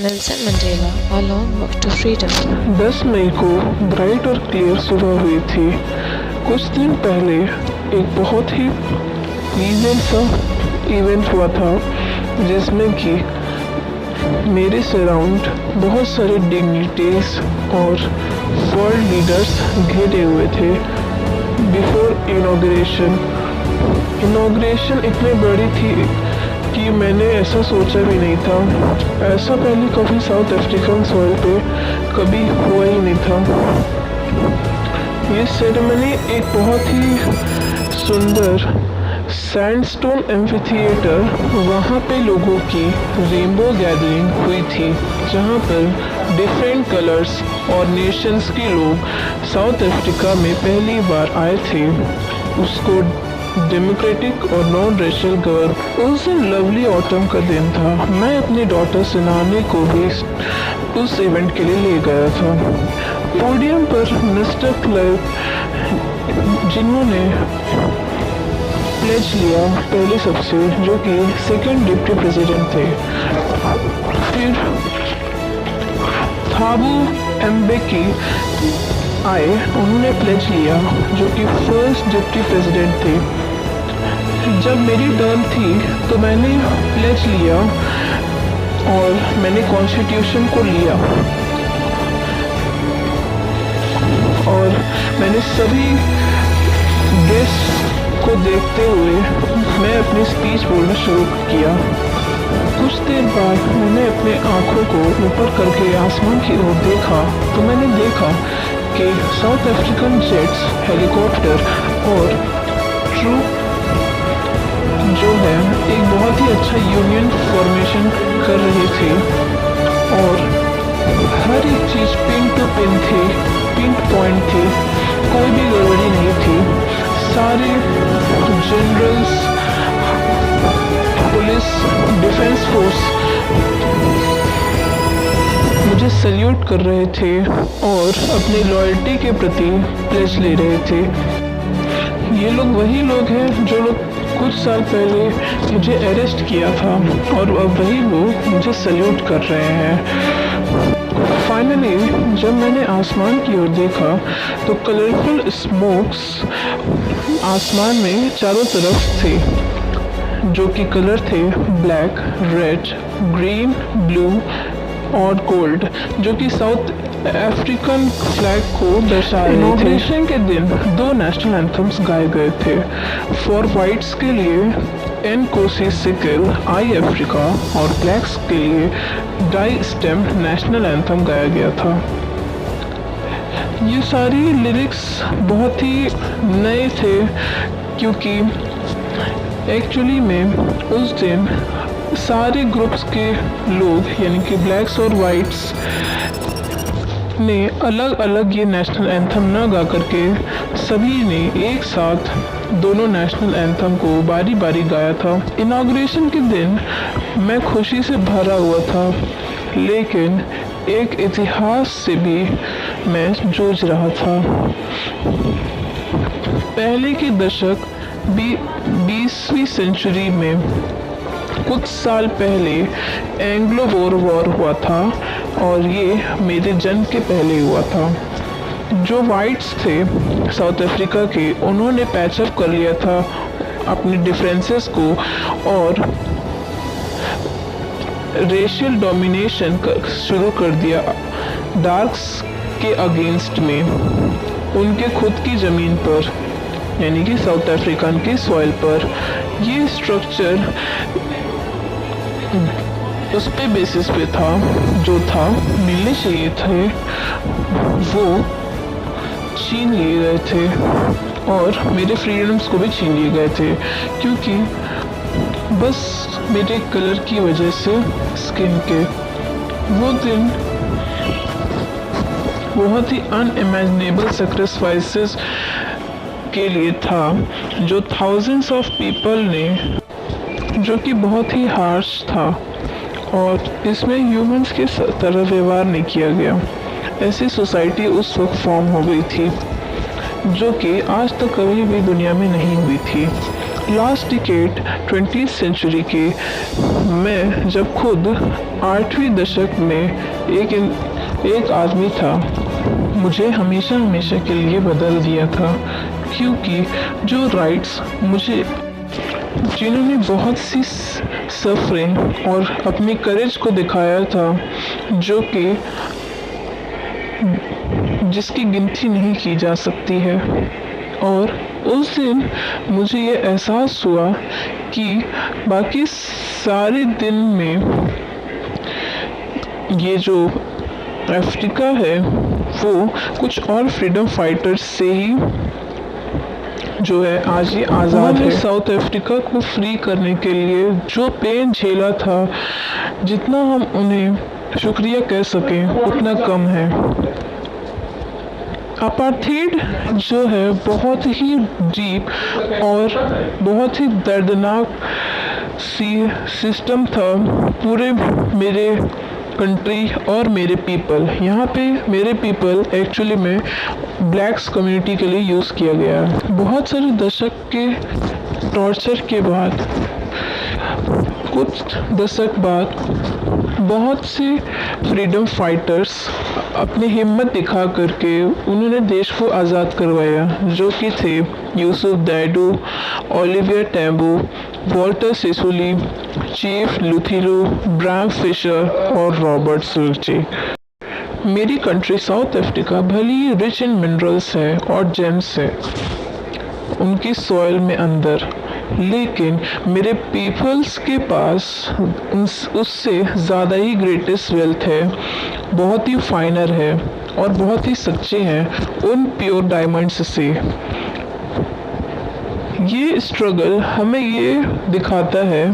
Nelson Mandela, A Long Walk to Freedom। 10 मई को bright और clear सुबह हुई थी। कुछ दिन पहले एक बहुत ही लीजेंड सा इवेंट हुआ था जिसमें कि मेरे सराउंड बहुत सारे डिग्निटीज और वर्ल्ड लीडर्स घिरे हुए थे। बिफोर इनॉग्रेशन इतनी बड़ी थी कि मैंने ऐसा सोचा भी नहीं था। ऐसा पहले कभी साउथ अफ्रीकन सॉइल पे कभी हुआ ही नहीं था। ये सेरेमनी एक बहुत ही सुंदर सैंडस्टोन एम्फीथिएटर, वहाँ पे लोगों की रेनबो गैदरिंग हुई थी जहाँ पर डिफरेंट कलर्स और नेशंस के लोग साउथ अफ्रीका में पहली बार आए थे। उसको डेमोक्रेटिक और नॉन रेशियल गर्ल। उस दिन लवली ऑटम का दिन था। मैं अपनी डॉटर सिनाने को भी उस इवेंट के लिए ले गया था। पोडियम पर मिस्टर क्लर्क, जिन्होंने प्लेज लिया पहले सबसे, जो कि सेकंड डिप्टी प्रेसिडेंट थे। फिर थाबू एम्बेकी आए, उन्होंने प्लेज लिया, जो कि फर्स्ट डिप्टी प्रेसिडेंट थे। जब मेरी टर्न थी तो मैंने प्लेज लिया और मैंने कॉन्स्टिट्यूशन को लिया और मैंने सभी गेस्ट को देखते हुए मैं अपनी स्पीच बोलना शुरू किया। कुछ देर बाद मैंने अपने आँखों को ऊपर करके आसमान की ओर देखा तो मैंने देखा कि साउथ अफ्रीकन जेट्स, हेलीकॉप्टर और ट्रूप जो है एक बहुत ही अच्छा यूनियन फॉर्मेशन कर रहे थे और हर एक चीज़ पिन टू पिन थी, पिन पॉइंट थी, कोई भी गड़बड़ी नहीं थी। सारे जनरल्स, पुलिस, डिफेंस फोर्स मुझे सल्यूट कर रहे थे और अपनी लॉयल्टी के प्रति प्लेज ले रहे थे। ये लोग वही लोग हैं जो लोग कुछ साल पहले मुझे अरेस्ट किया था और अब वही लोग मुझे सल्यूट कर रहे हैं। फाइनली जब मैंने आसमान की ओर देखा तो कलरफुल स्मोक्स आसमान में चारों तरफ थे, जो कि कलर थे ब्लैक, रेड, ग्रीन, ब्लू और गोल्ड, जो कि साउथ अफ्रीकन फ्लैग को दर्शा रहे थे। इनॉग्रेशन के दिन 2 नेशनल एंथम्स गाए गए थे। फॉर वाइट्स के लिए एनकोसी सिकिल आई अफ्रीका और ब्लैक्स के लिए डाई स्टेम नेशनल एंथम गाया गया था। ये सारी लिरिक्स बहुत ही नए थे क्योंकि एक्चुअली में उस दिन सारे ग्रुप्स के लोग यानी कि ब्लैक्स और वाइट्स ने अलग अलग ये नेशनल एंथम न गा करके सभी ने एक साथ दोनों नेशनल एंथम को बारी बारी गाया था। इनॉग्रेशन के दिन मैं खुशी से भरा हुआ था, लेकिन एक इतिहास से भी मैं जूझ रहा था। पहले के दशक 20वीं सेंचुरी में कुछ साल पहले एंग्लो बोर वॉर हुआ था और ये मेरे जन्म के पहले हुआ था। जो वाइट्स थे साउथ अफ्रीका के, उन्होंने पैचअप कर लिया था अपनी डिफरेंसेस को और रेशियल डोमिनेशन शुरू कर दिया डार्क्स के अगेंस्ट में, उनके खुद की ज़मीन पर यानी कि साउथ अफ्रीकन के सॉइल पर। ये स्ट्रक्चर उस पे बेसिस पे था, जो था मिलने चाहिए थे वो छीन लिए गए थे और मेरे फ्रीडम्स को भी छीन लिए गए थे क्योंकि बस मेरे कलर की वजह से, स्किन के। वो दिन बहुत ही अनइमेजिनेबल सैक्रिफाइसेस के लिए था, जो थाउजेंड्स ऑफ पीपल ने, जो कि बहुत ही हार्श था और इसमें ह्यूमंस के तरह व्यवहार नहीं किया गया। ऐसी सोसाइटी उस वक्त फॉर्म हो गई थी जो कि आज तक कभी भी दुनिया में नहीं हुई थी। लास्ट डिकेड 20th सेंचुरी के मैं जब खुद 8वीं दशक में एक आदमी था, मुझे हमेशा हमेशा के लिए बदल दिया था, क्योंकि जो राइट्स मुझे जिन्होंने बहुत सी सफरिंग और अपनी करेज को दिखाया था, जो कि जिसकी गिनती नहीं की जा सकती है। और उस दिन मुझे ये एहसास हुआ कि बाकी सारे दिन में ये जो अफ्रीका है वो कुछ और फ्रीडम फाइटर्स से ही जो है आज ये आज़ाद है। साउथ अफ्रीका को फ्री करने के लिए जो पेन झेला था, जितना हम उन्हें शुक्रिया कह सकें उतना कम है। अपार्थाइड जो है बहुत ही डीप और बहुत ही दर्दनाक सिस्टम था पूरे मेरे कंट्री और मेरे पीपल। यहाँ पे मेरे पीपल एक्चुअली में ब्लैक्स कम्युनिटी के लिए यूज़ किया गया। बहुत सारे दशक के टॉर्चर के बाद, कुछ दशक बाद बहुत से फ्रीडम फाइटर्स अपनी हिम्मत दिखा करके उन्होंने देश को आज़ाद करवाया, जो कि थे Yusuf Dadoo, Oliver Tambo, Walter Sisulu, chief Luthuli, Bram Fischer और रॉबर्ट सुर्चे। मेरी कंट्री साउथ अफ्रीका भले ही रिच इन मिनरल्स है और जेम्स है उनकी सॉइल में अंदर, लेकिन मेरे पीपल्स के पास उससे ज़्यादा ही ग्रेटेस्ट वेल्थ है, बहुत ही फाइनर है और बहुत ही सच्चे हैं उन प्योर डायमंड्स से। ये स्ट्रगल हमें ये दिखाता है,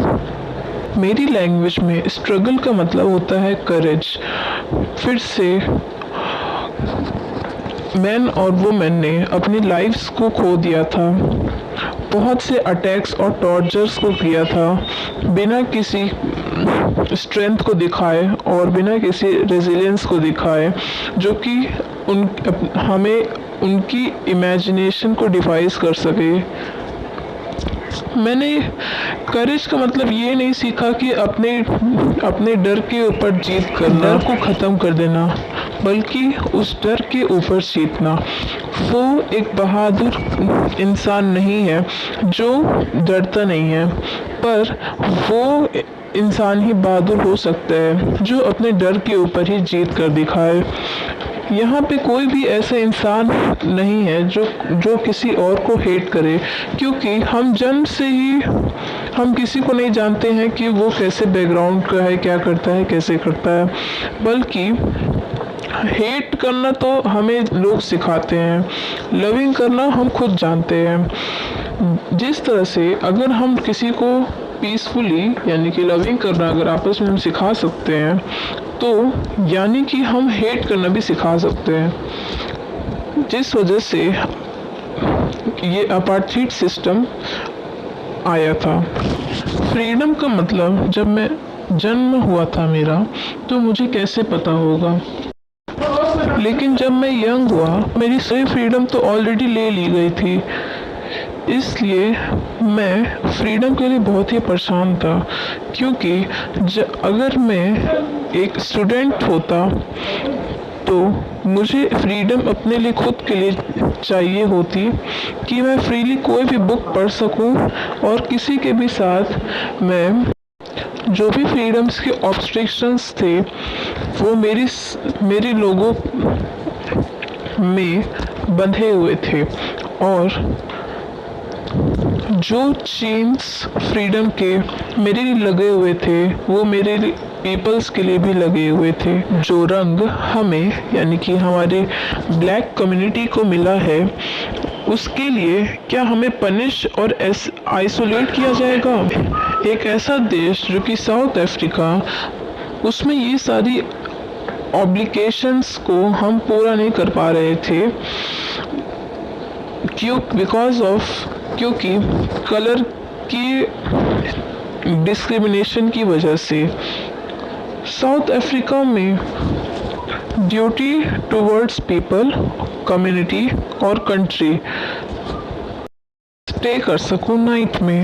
मेरी लैंग्वेज में स्ट्रगल का मतलब होता है करेज। फिर से मैन और वुमेन ने अपनी लाइफ्स को खो दिया था, बहुत से अटैक्स और टॉर्चर्स को किया था, बिना किसी स्ट्रेंथ को दिखाए और बिना किसी रेजिलियंस को दिखाए, जो कि हमें उनकी इमेजिनेशन को डिवाइस कर सके। मैंने करेज का मतलब ये नहीं सीखा कि अपने डर के ऊपर जीत करना, डर को ख़त्म कर देना, बल्कि उस डर के ऊपर जीतना। वो एक बहादुर इंसान नहीं है जो डरता नहीं है, पर वो इंसान ही बहादुर हो सकता है जो अपने डर के ऊपर ही जीत कर दिखाए। यहाँ पे कोई भी ऐसा इंसान नहीं है जो किसी और को हेट करे, क्योंकि हम जन्म से ही हम किसी को नहीं जानते हैं कि वो कैसे बैकग्राउंड का है, क्या करता है, कैसे करता है, बल्कि हेट करना तो हमें लोग सिखाते हैं, लविंग करना हम खुद जानते हैं। जिस तरह से अगर हम किसी को पीसफुली यानी कि लविंग करना अगर आपस में हम सिखा सकते हैं, तो यानी कि हम हेट करना भी सिखा सकते हैं। जिस वजह से ये अपार्थाइड सिस्टम आया था। फ्रीडम का मतलब जब मैं जन्म हुआ था मेरा, तो मुझे कैसे पता होगा, लेकिन जब मैं यंग हुआ मेरी सारी फ्रीडम तो ऑलरेडी ले ली गई थी, इसलिए मैं फ्रीडम के लिए बहुत ही परेशान था। क्योंकि अगर मैं एक स्टूडेंट होता तो मुझे फ्रीडम अपने लिए खुद के लिए चाहिए होती कि मैं फ्रीली कोई भी बुक पढ़ सकूं और किसी के भी साथ मैं जो भी फ्रीडम्स के ऑब्स्ट्रक्शंस थे वो मेरे लोगों में बंधे हुए थे, और जो चेन्स फ्रीडम के मेरे लिए लगे हुए थे वो मेरे पीपल्स के लिए भी लगे हुए थे। जो रंग हमें यानी कि हमारे ब्लैक कम्युनिटी को मिला है, उसके लिए क्या हमें पनिश और आइसोलेट किया जाएगा? एक ऐसा देश जो कि साउथ अफ्रीका, उसमें ये सारी ऑब्लिगेशंस को हम पूरा नहीं कर पा रहे थे, क्योंकि कलर की डिस्क्रिमिनेशन की वजह से। साउथ अफ्रीका में ड्यूटी टुवर्ड्स पीपल, कम्युनिटी और कंट्री स्टे कर सकूं नाइट में।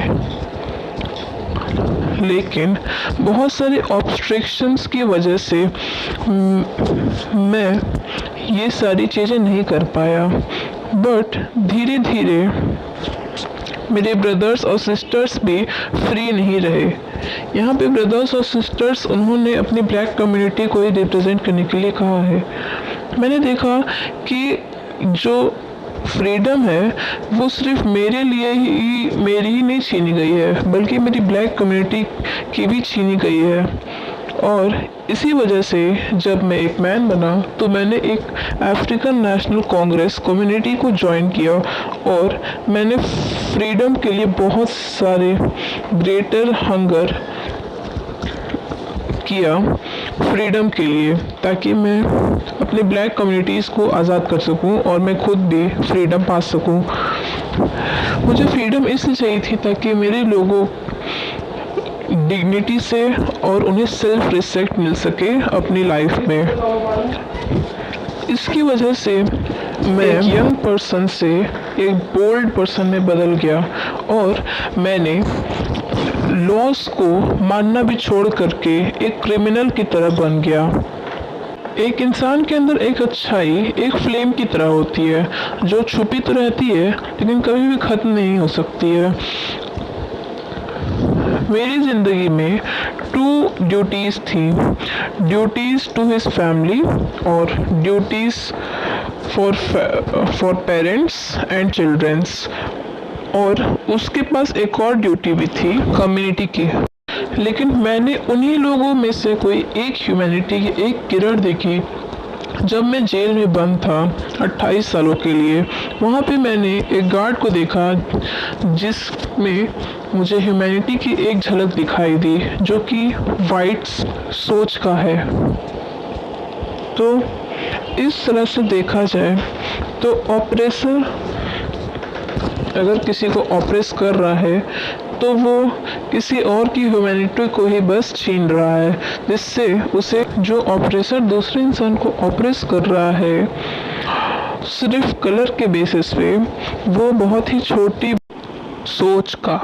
लेकिन बहुत सारे ऑब्स्ट्रक्शंस की वजह से मैं ये सारी चीज़ें नहीं कर पाया। बट धीरे धीरे मेरे ब्रदर्स और सिस्टर्स भी फ्री नहीं रहे। यहाँ पे ब्रदर्स और सिस्टर्स उन्होंने अपनी ब्लैक कम्युनिटी को ही रिप्रेजेंट करने के लिए कहा है। मैंने देखा कि जो फ्रीडम है वो सिर्फ मेरे लिए ही मेरी ही नहीं छीनी गई है, बल्कि मेरी ब्लैक कम्युनिटी की भी छीनी गई है। और इसी वजह से जब मैं एक मैन बना तो मैंने एक अफ्रीकन नेशनल कांग्रेस कम्युनिटी को ज्वाइन किया और मैंने फ्रीडम के लिए बहुत सारे ग्रेटर हंगर किया फ्रीडम के लिए, ताकि मैं अपने ब्लैक कम्युनिटीज़ को आज़ाद कर सकूं और मैं खुद भी फ्रीडम पा सकूं। मुझे फ्रीडम इसलिए चाहिए थी ताकि मेरे लोगों डिग्निटी से और उन्हें सेल्फ रिस्पेक्ट मिल सके अपनी लाइफ में। इसकी वजह से मैं यंग पर्सन से एक बोल्ड पर्सन में बदल गया और मैंने लॉस को मानना भी छोड़ करके एक क्रिमिनल की तरह बन गया। एक इंसान के अंदर एक अच्छाई एक फ्लेम की तरह होती है जो छुपी तो रहती है लेकिन कभी भी ख़त्म नहीं हो सकती है। मेरी ज़िंदगी में 2 ड्यूटीज़ थी, ड्यूटीज़ टू हिज फैमिली और duties for parents and childrens, और उसके पास एक और ड्यूटी भी थी कम्युनिटी की। लेकिन मैंने उन्हीं लोगों में से कोई एक ह्यूमैनिटी की एक किरण देखी जब मैं जेल में बंद था 28 सालों के लिए। वहाँ पे मैंने एक गार्ड को देखा जिसमें मुझे ह्यूमैनिटी की एक झलक दिखाई दी, जो कि वाइट सोच का है। तो इस तरह से देखा जाए तो ऑपरेसर अगर किसी को ऑपरेस कर रहा है तो वो किसी और की ह्यूमैनिटी को ही बस छीन रहा है, जिससे उसे जो ऑपरेसर दूसरे इंसान को ऑपरेस कर रहा है सिर्फ कलर के बेसिस पे, वो बहुत ही छोटी सोच का